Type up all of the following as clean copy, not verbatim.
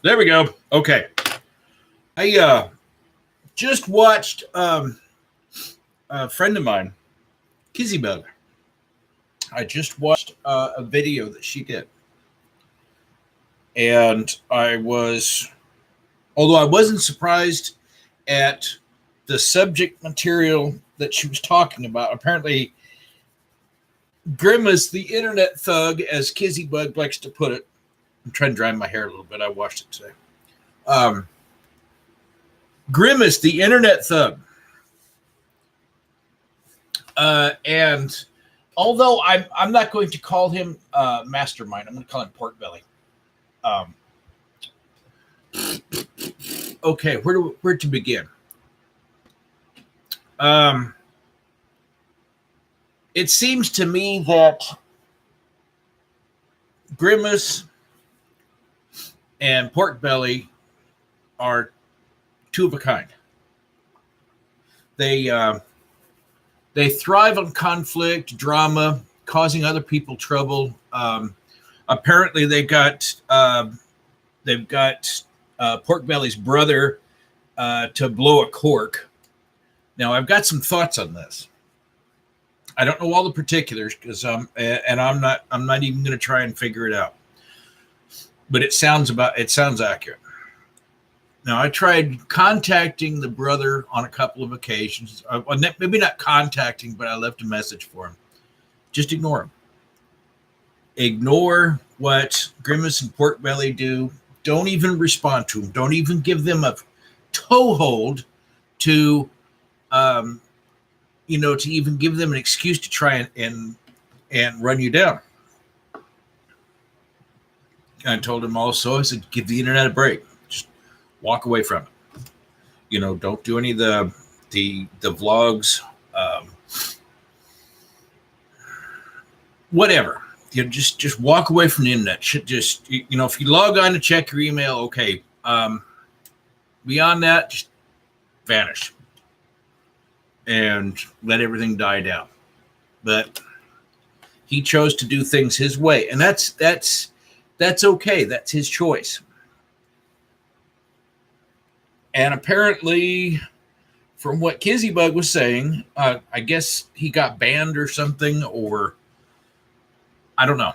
There we go. Okay. I just watched a friend of mine, Kizzy Bug. I just watched a video that she did. And although I wasn't surprised at the subject material that she was talking about, apparently Grimace, the internet thug, as Kizzy Bug likes to put it. I'm trying to dry my hair a little bit. I washed it today. Grimace, the internet thug. And although I'm not going to call him Mastermind, I'm going to call him Pork Belly. Okay, where to begin? It seems to me that Grimace and Pork Belly are two of a kind. They thrive on conflict, drama, causing other people trouble. Apparently, they've got Pork Belly's brother to blow a cork. Now, I've got some thoughts on this. I don't know all the particulars because I'm not even going to try and figure it out. But it sounds accurate. Now, I tried contacting the brother on a couple of occasions. Maybe not contacting, but I left a message for him. Just ignore him. Ignore what Grimace and Pork Belly do. Don't even respond to them. Don't even give them a toehold to, to even give them an excuse to try and run you down. I told him also, I said, give the internet a break. Walk away from it. Don't do any of the vlogs. Whatever. Just walk away from the internet. If you log on to check your email, okay. Beyond that, just vanish and let everything die down. But he chose to do things his way, and that's okay. That's his choice. And apparently, from what Kizzy Bug was saying, I guess he got banned or something, or I don't know.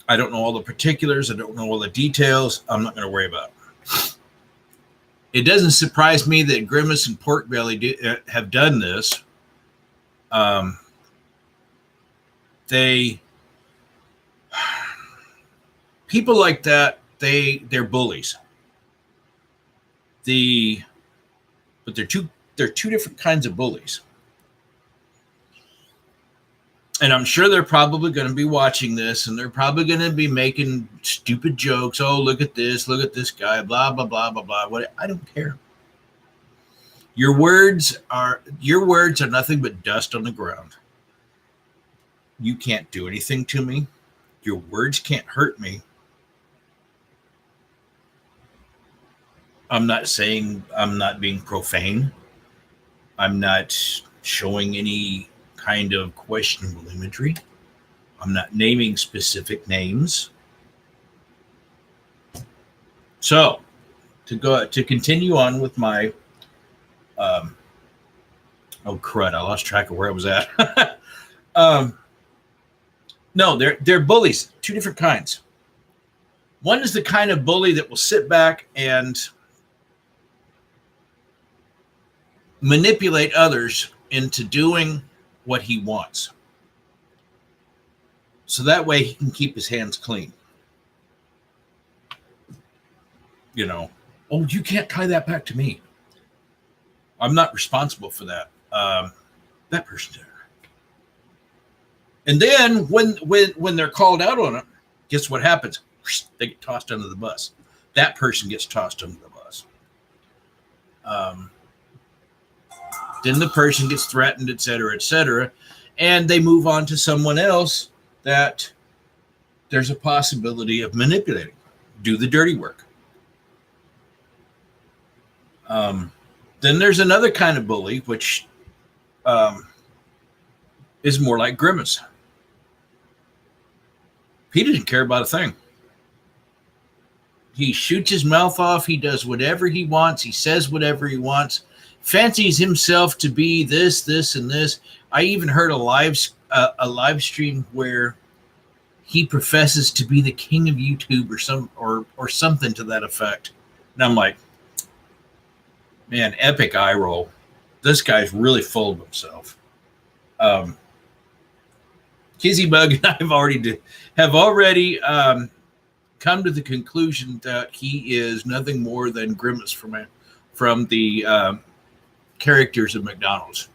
I don't know all the particulars. I don't know all the details. I'm not going to worry about it. It doesn't surprise me that Grimace and Pork Belly have done this. People like that, they're bullies. But they're two different kinds of bullies. And I'm sure they're probably going to be watching this, and they're probably going to be making stupid jokes. Oh, look at this guy, blah, blah, blah, blah, blah. What? I don't care. Your words are nothing but dust on the ground. You can't do anything to me. Your words can't hurt me. I'm not saying I'm not being profane. I'm not showing any kind of questionable imagery. I'm not naming specific names. So, to continue on with my oh crud, I lost track of where I was at. No, they're bullies, two different kinds. One is the kind of bully that will sit back and manipulate others into doing what he wants. So that way he can keep his hands clean. Oh, you can't tie that back to me. I'm not responsible for that. That person did. And then when they're called out on it, guess what happens? They get tossed under the bus. That person gets tossed under the bus. Then the person gets threatened, et cetera, and they move on to someone else that there's a possibility of manipulating. Do the dirty work. Then there's another kind of bully, which is more like Grimace. He didn't care about a thing. He shoots his mouth off. He does whatever he wants. He says whatever he wants. Fancies himself to be this, and this. I even heard a live stream where he professes to be the king of YouTube or something to that effect. And I'm like, man, epic eye roll. This guy's really full of himself. Kizzy Bug and I have already come to the conclusion that he is nothing more than Grimace from the characters of McDonald's.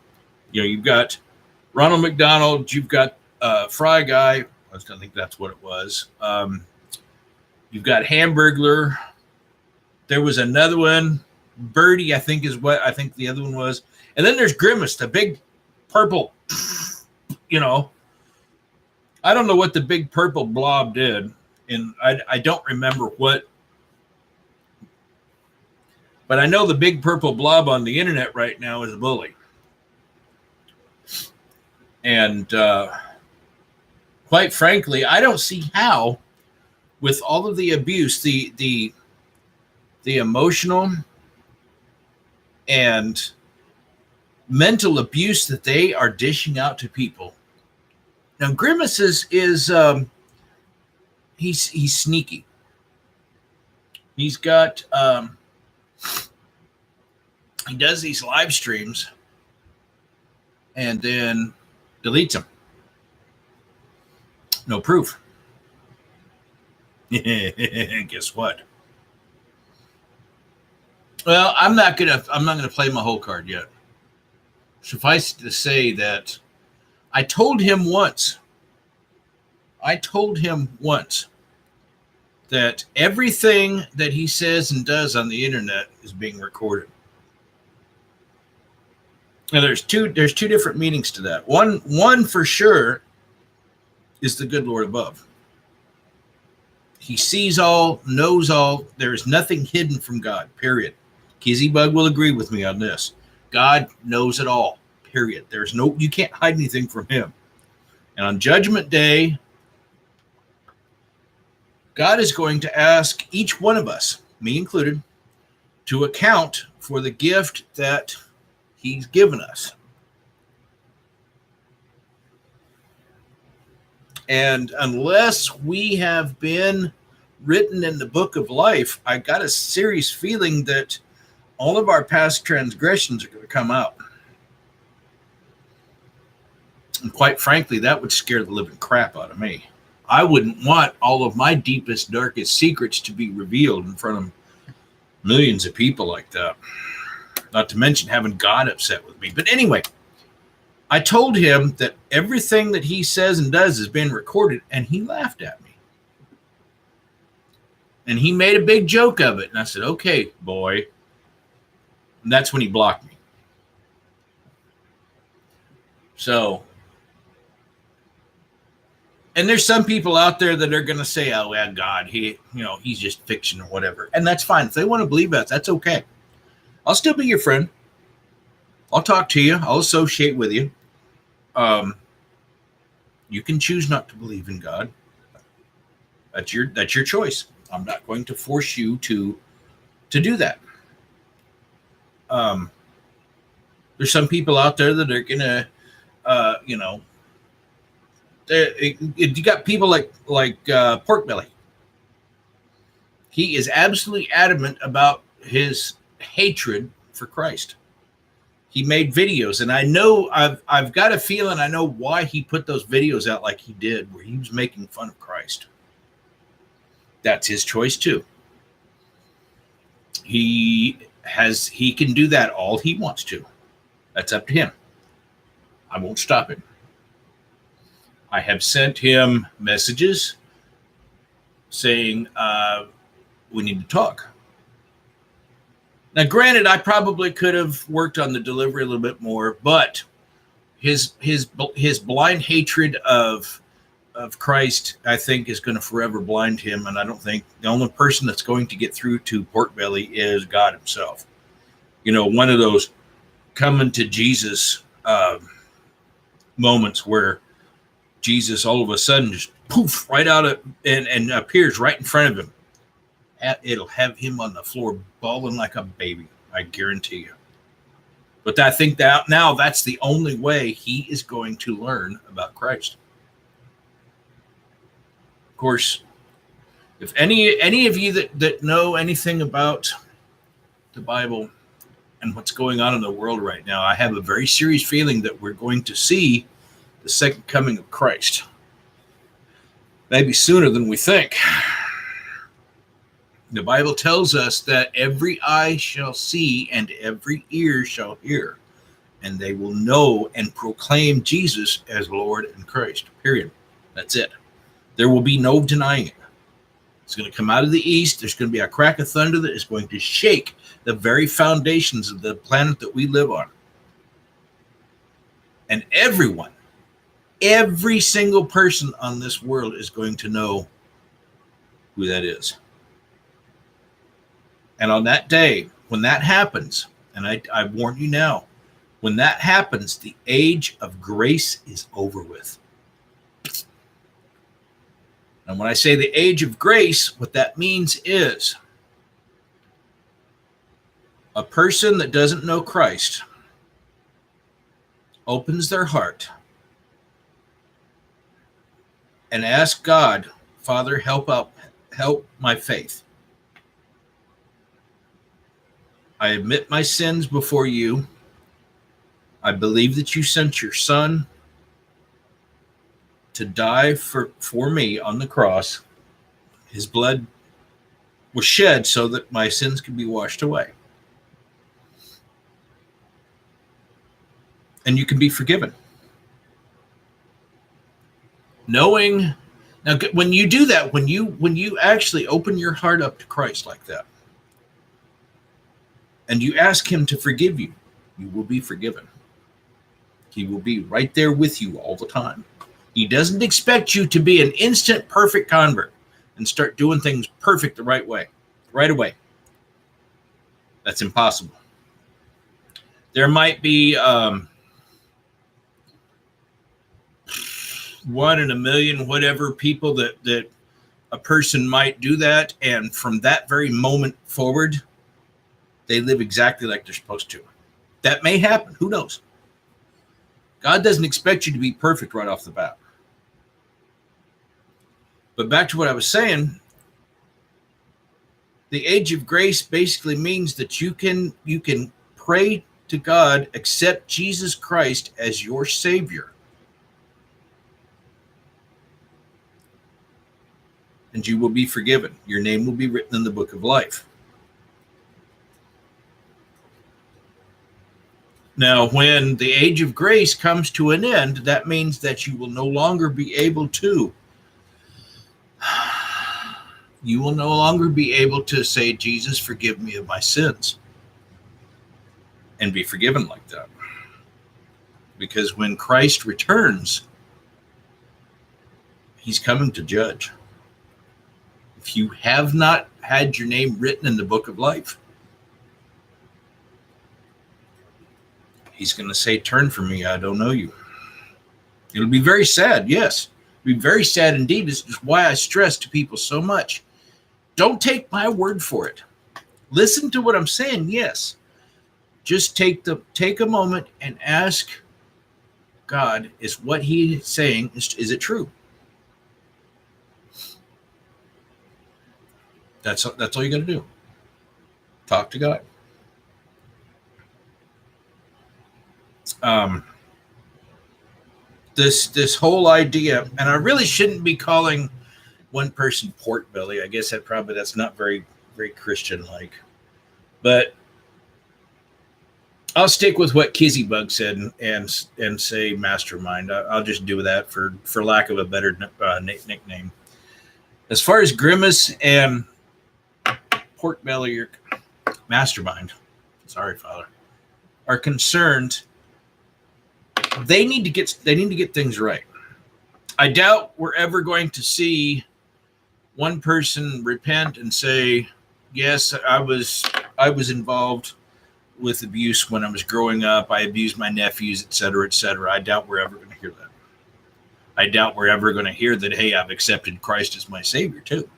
You know, you've got Ronald McDonald, you've got Fry Guy. I think that's what it was. You've got Hamburglar. There was another one. Birdie, I think, is what I think the other one was. And then there's Grimace, the big purple, you know. I don't know what the big purple blob did. And I don't remember what. But I know the big purple blob on the internet right now is a bully. And quite frankly, I don't see how, with all of the abuse, the emotional and mental abuse that they are dishing out to people. Now, Grimace is he's sneaky. He's got he does these live streams and then deletes them. No proof. Guess what? Well, I'm not gonna play my whole card yet. Suffice to say that I told him once that everything that he says and does on the internet is being recorded. Now there's two different meanings to that. One for sure is the good Lord above. He sees all, knows all. There is nothing hidden from God, period. Kizzy Bug will agree with me on this. God knows it all, period. You can't hide anything from him. And on Judgment Day, God is going to ask each one of us, me included, to account for the gift that he's given us. And unless we have been written in the book of life, I got a serious feeling that all of our past transgressions are going to come out. And quite frankly, that would scare the living crap out of me. I wouldn't want all of my deepest, darkest secrets to be revealed in front of millions of people like that. Not to mention having God upset with me. But anyway, I told him that everything that he says and does has been recorded, and he laughed at me. And he made a big joke of it. And I said, okay, boy. And that's when he blocked me. So, and there's some people out there that are going to say, oh, well, God, he's just fiction or whatever. And that's fine. If they want to believe that, that's okay. I'll still be your friend. I'll talk to you. I'll associate with you. You can choose not to believe in God. That's your choice. I'm not going to force you to do that. There's some people out there that are gonna, you got people like Pork Belly. He is absolutely adamant about his hatred for Christ. He made videos, and I know I've got a feeling I know why he put those videos out like he did, where he was making fun of Christ. That's his choice too. He can do that all he wants to. That's up to him. I won't stop him. I have sent him messages saying we need to talk. Now, granted, I probably could have worked on the delivery a little bit more, but his blind hatred of Christ, I think, is going to forever blind him. And I don't think the only person that's going to get through to Pork Belly is God himself. One of those coming to Jesus moments where Jesus all of a sudden just poof right out of and appears right in front of him. it'll have him on the floor bawling like a baby. I guarantee you. But I think that now that's the only way he is going to learn about Christ. Of course, if any of you that know anything about the Bible and what's going on in the world right now, I have a very serious feeling that we're going to see the second coming of Christ. Maybe sooner than we think. The Bible tells us that every eye shall see and every ear shall hear, and they will know and proclaim Jesus as Lord and Christ. Period. That's it. There will be no denying it. It's going to come out of the east. There's going to be a crack of thunder that is going to shake the very foundations of the planet that we live on. And everyone, every single person on this world is going to know who that is. And on that day, when that happens, and I warn you now, when that happens, the age of grace is over with. And when I say the age of grace, what that means is a person that doesn't know Christ opens their heart and asks God, Father, help my faith. I admit my sins before you. I believe that you sent your son to die for me on the cross. His blood was shed so that my sins could be washed away. And you can be forgiven. Knowing, now when you do that, when you actually open your heart up to Christ like that, and you ask him to forgive you, you will be forgiven. He will be right there with you all the time. He doesn't expect you to be an instant perfect convert and start doing things perfect the right way, right away. That's impossible. There might be 1 in a million, whatever people that a person might do that, and from that very moment forward, they live exactly like they're supposed to. That may happen. Who knows? God doesn't expect you to be perfect right off the bat. But back to what I was saying, the age of grace basically means that you can pray to God, accept Jesus Christ as your Savior, and you will be forgiven. Your name will be written in the book of life. Now, when the age of grace comes to an end, that means that you will no longer be able to say, Jesus, forgive me of my sins, and be forgiven like that. Because when Christ returns, he's coming to judge. If you have not had your name written in the book of life, he's going to say, turn from me, I don't know you. It'll be very sad, yes. It'll be very sad indeed. This is why I stress to people so much. Don't take my word for it. Listen to what I'm saying, yes. Just take a moment and ask God, is what he's saying, is it true? That's all you got to do. Talk to God. This whole idea, and I really shouldn't be calling one person pork belly. I guess that's not very, very Christian-like. But I'll stick with what Kizzy Bug said and say mastermind. I'll just do that for lack of a better nickname. As far as Grimace and pork belly or mastermind, sorry, Father, are concerned, they need to get things right. I doubt we're ever going to see one person repent and say, yes, I was involved with abuse when I was growing up. I abused my nephews, et cetera, et cetera. I doubt we're ever going to hear that. I doubt we're ever going to hear that, hey, I've accepted Christ as my Savior too.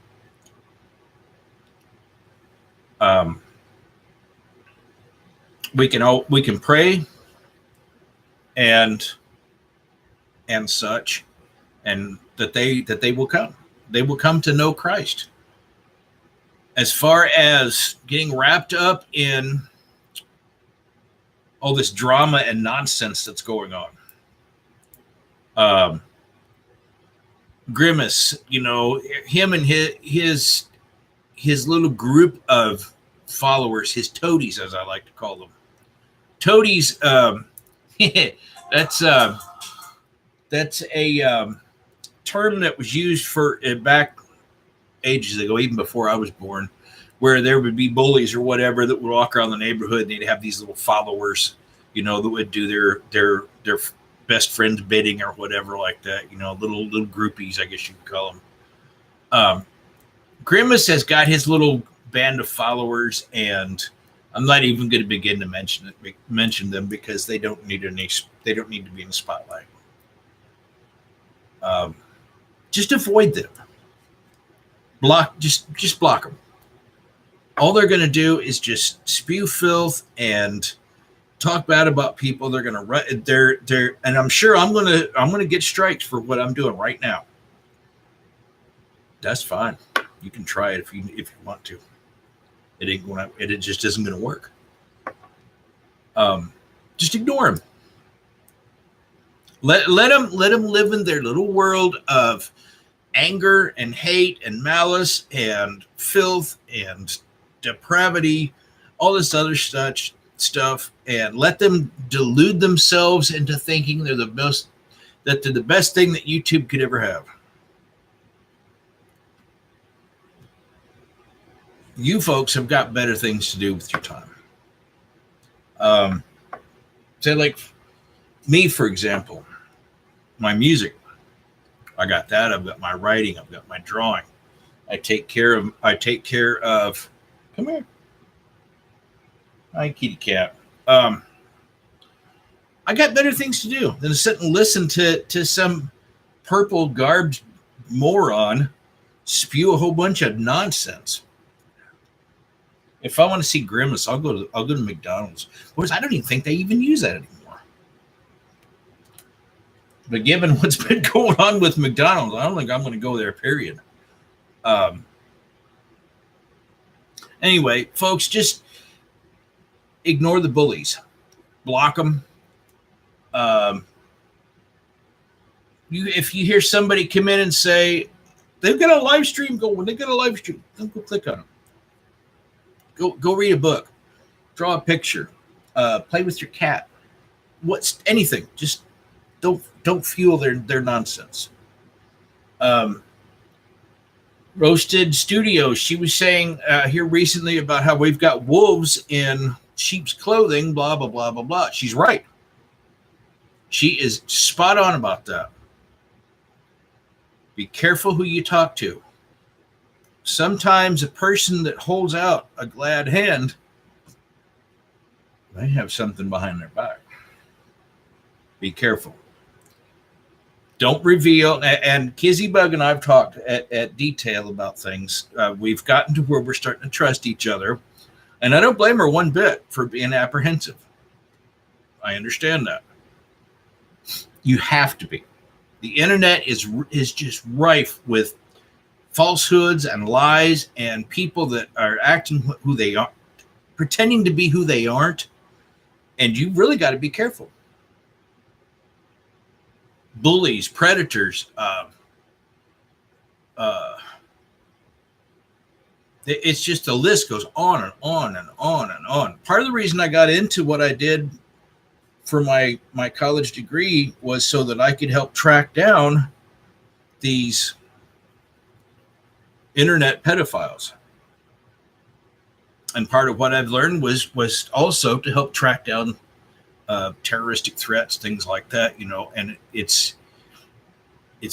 Um, we can pray and such, and that they will come. They will come to know Christ. As far as getting wrapped up in all this drama and nonsense that's going on, Grimace, him and his little group of followers, his toadies, as I like to call them. Toadies, that's a term that was used for back ages ago, even before I was born, where there would be bullies or whatever that would walk around the neighborhood, and they'd have these little followers, that would do their best friend's bidding or whatever like that, little groupies, I guess you could call them. Grimace has got his little band of followers, and I'm not even going to begin to mention them because they don't need to be in the spotlight. Just avoid them. Just block them. All they're going to do is just spew filth and talk bad about people. They're going to run. And I'm sure I'm going to get strikes for what I'm doing right now. That's fine. You can try it if you want to. It just isn't going to work. Just ignore them. Let them live in their little world of anger and hate and malice and filth and depravity, all this other stuff, and let them delude themselves into thinking they're the best thing that YouTube could ever have. You folks have got better things to do with your time. Say like me, for example, my music. I got that. I've got my writing. I've got my drawing. I take care of. Come here. Hi, kitty cat. I got better things to do than to sit and listen to some purple garbed moron spew a whole bunch of nonsense. If I want to see Grimace, I'll go to McDonald's. Whereas I don't even think they even use that anymore. But given what's been going on with McDonald's, I don't think I'm going to go there, period. Anyway, folks, just ignore the bullies. Block them. If you hear somebody come in and say, they've got a live stream going, don't go click on them. Go read a book. Draw a picture. Play with your cat. Anything. Just don't fuel their nonsense. Roasted Studios, she was saying here recently about how we've got wolves in sheep's clothing, blah, blah, blah, blah, blah. She's right. She is spot on about that. Be careful who you talk to. Sometimes a person that holds out a glad hand, they have something behind their back. Be careful. Don't reveal. And Kizzy Bug and I've talked at detail about things. We've gotten to where we're starting to trust each other. And I don't blame her one bit for being apprehensive. I understand that. You have to be. The internet is just rife with falsehoods and lies and people that are acting who they are, pretending to be who they aren't. And you really got to be careful. Bullies, predators, it's just the list goes on and on and on and on. Part of the reason I got into what I did for my college degree was so that I could help track down these internet pedophiles. And part of what I've learned was also to help track down terroristic threats, things like that, and it's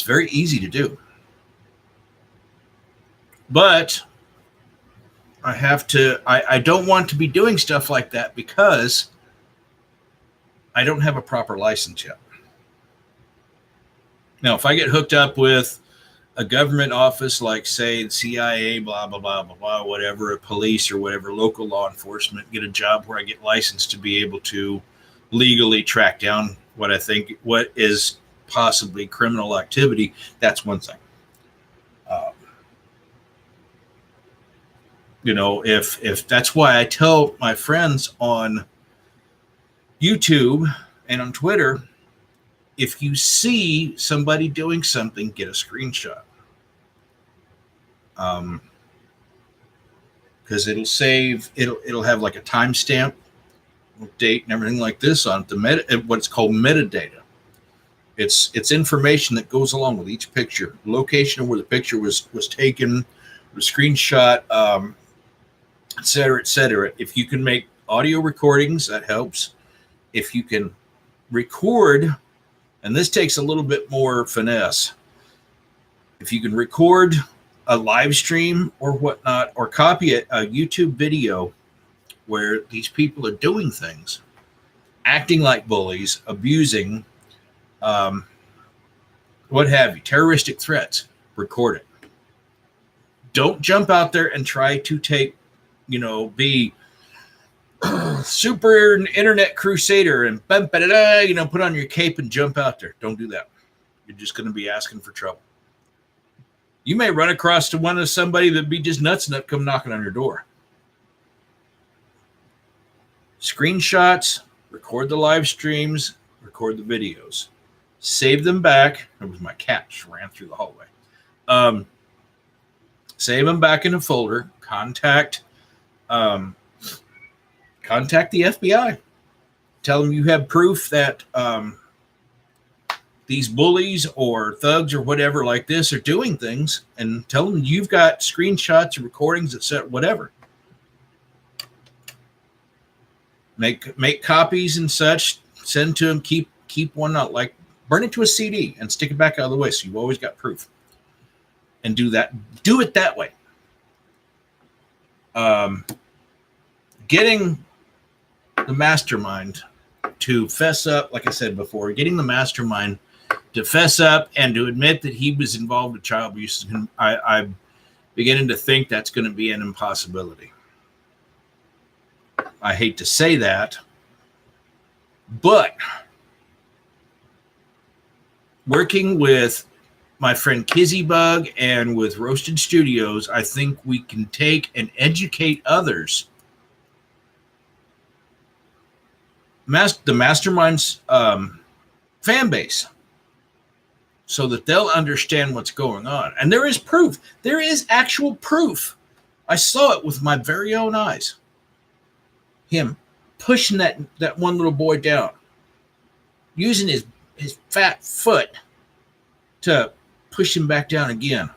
very easy to do. But I don't want to be doing stuff like that because I don't have a proper license yet. Now, if I get hooked up with a government office like, say, the CIA, blah, blah, blah, blah, blah, whatever, a police or whatever, local law enforcement, get a job where I get licensed to be able to legally track down what is possibly criminal activity. That's one thing. If that's why I tell my friends on YouTube and on Twitter, if you see somebody doing something, get a screenshot. Because it'll have like a timestamp, date, and everything like this on it, what's called metadata. It's information that goes along with each picture, location of where the picture was taken, the screenshot, et cetera, et cetera. If you can make audio recordings, that helps. If you can record, and this takes a little bit more finesse, if you can record a live stream or whatnot, or copy a YouTube video where these people are doing things, acting like bullies, abusing, what have you, terroristic threats, record it. Don't jump out there and try to be super internet crusader and put on your cape and jump out there. Don't do that. You're just going to be asking for trouble. You may run across to somebody that'd be just nuts enough to come knocking on your door. Screenshots, record the live streams, record the videos, save them back. It was my cat just ran through the hallway. Save them back in a folder. Contact the FBI. Tell them you have proof that these bullies or thugs or whatever like this are doing things, and tell them you've got screenshots or recordings, etc., whatever. Make copies and such. Send to them. Keep one out. Like, burn it to a CD and stick it back out of the way, so you've always got proof. And do that. Do it that way. Getting the mastermind to fess up, like I said before, getting the mastermind to fess up and to admit that he was involved with child abuse, I'm beginning to think that's going to be an impossibility. I hate to say that, but working with my friend Kizzy Bug and with Roasted Studios, I think we can take and educate others. The mastermind's fan base, so that they'll understand what's going on. And there is proof. There is actual proof. I saw it with my very own eyes. Him pushing that one little boy down, using his fat foot to push him back down again.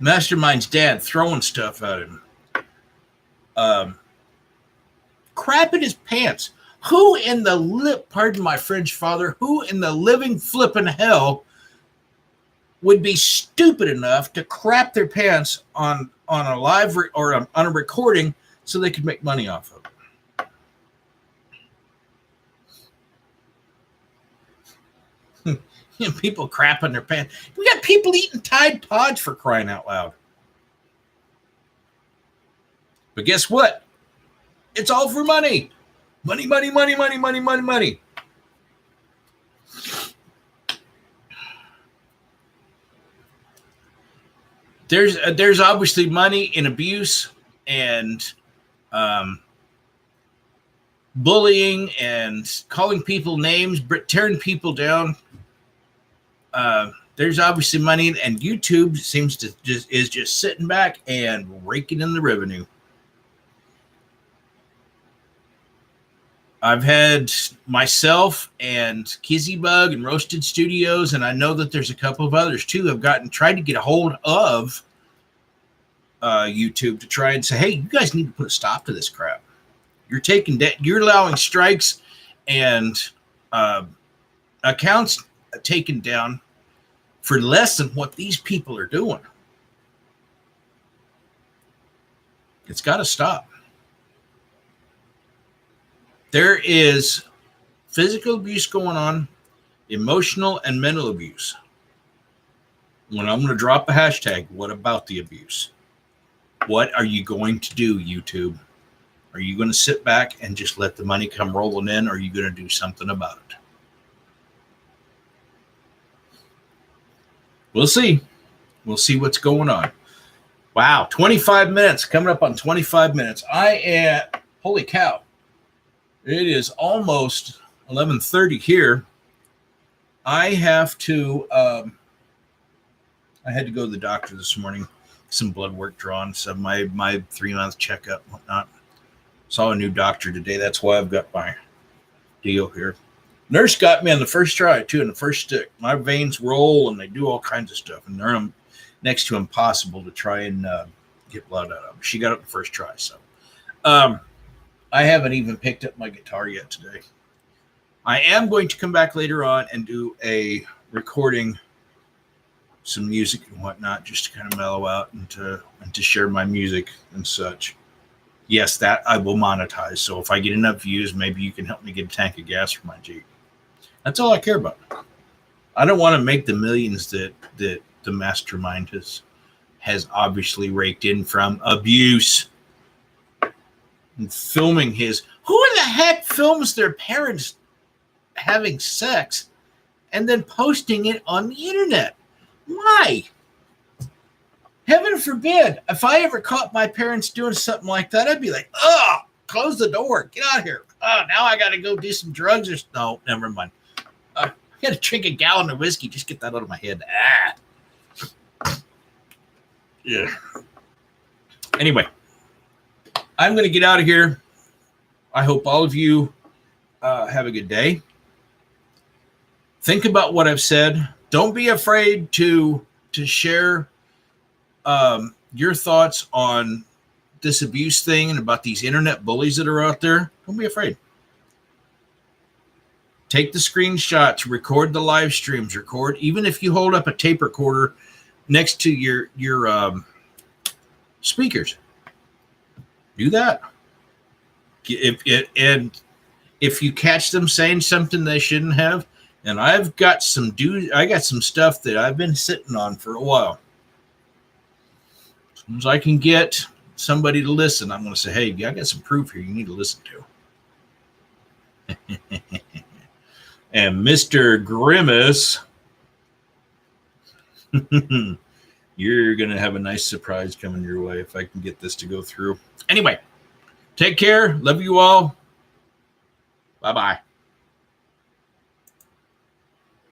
Mastermind's dad throwing stuff at him. Crap in his pants. Who in the pardon my French, father, who in the living flippin' hell would be stupid enough to crap their pants on a live or on a recording so they could make money off of it? People crapping their pants. We got people eating Tide Pods, for crying out loud. But guess what? It's all for money. Money, money, money, money, money, money, money. There's obviously money in abuse and bullying and calling people names, tearing people down. There's obviously money, and YouTube seems to just sitting back and raking in the revenue. I've had myself and Kizzy Bug and Roasted Studios, and I know that there's a couple of others too, have tried to get a hold of YouTube to try and say, hey, you guys need to put a stop to this crap. You're allowing strikes and accounts taken down for less than what these people are doing. It's got to stop. There is physical abuse going on, emotional and mental abuse. when I'm going to drop a hashtag, what about the abuse? What are you going to do, YouTube? Are you going to sit back and just let the money come rolling in, or are you going to do something about it? We'll see. We'll see what's going on. Wow, 25 minutes, coming up on 25 minutes. Holy cow. It is almost 11:30 here. I had to go to the doctor this morning, some blood work drawn, so my 3-month checkup, whatnot. Saw a new doctor today. That's why I've got my deal here. Nurse got me on the first try, too, in the first stick. My veins roll, and they do all kinds of stuff, and they're next to impossible to try and get blood out of them. She got it the first try, so. I haven't even picked up my guitar yet today. I am going to come back later on and do a recording, some music and whatnot, just to kind of mellow out and to share my music and such. Yes, that I will monetize. So if I get enough views, maybe you can help me get a tank of gas for my Jeep. That's all I care about. I don't want to make the millions that the mastermind has obviously raked in from abuse and filming his. Who in the heck films their parents having sex and then posting it on the internet? Why? Heaven forbid, if I ever caught my parents doing something like that, I'd be like, oh, close the door. Get out of here. Oh, now I got to go do some drugs. No, never mind. I got to drink a gallon of whiskey. Just get that out of my head. Yeah. Anyway, I'm going to get out of here. I hope all of you have a good day. Think about what I've said. Don't be afraid to share your thoughts on this abuse thing and about these internet bullies that are out there. Don't be afraid. Take the screenshots, record the live streams, even if you hold up a tape recorder next to your speakers. Do that. If you catch them saying something they shouldn't have, and I got some stuff that I've been sitting on for a while. As soon as I can get somebody to listen, I'm going to say, hey, I got some proof here you need to listen to. And Mr. Grimace, you're going to have a nice surprise coming your way if I can get this to go through. Anyway, take care. Love you all. Bye-bye.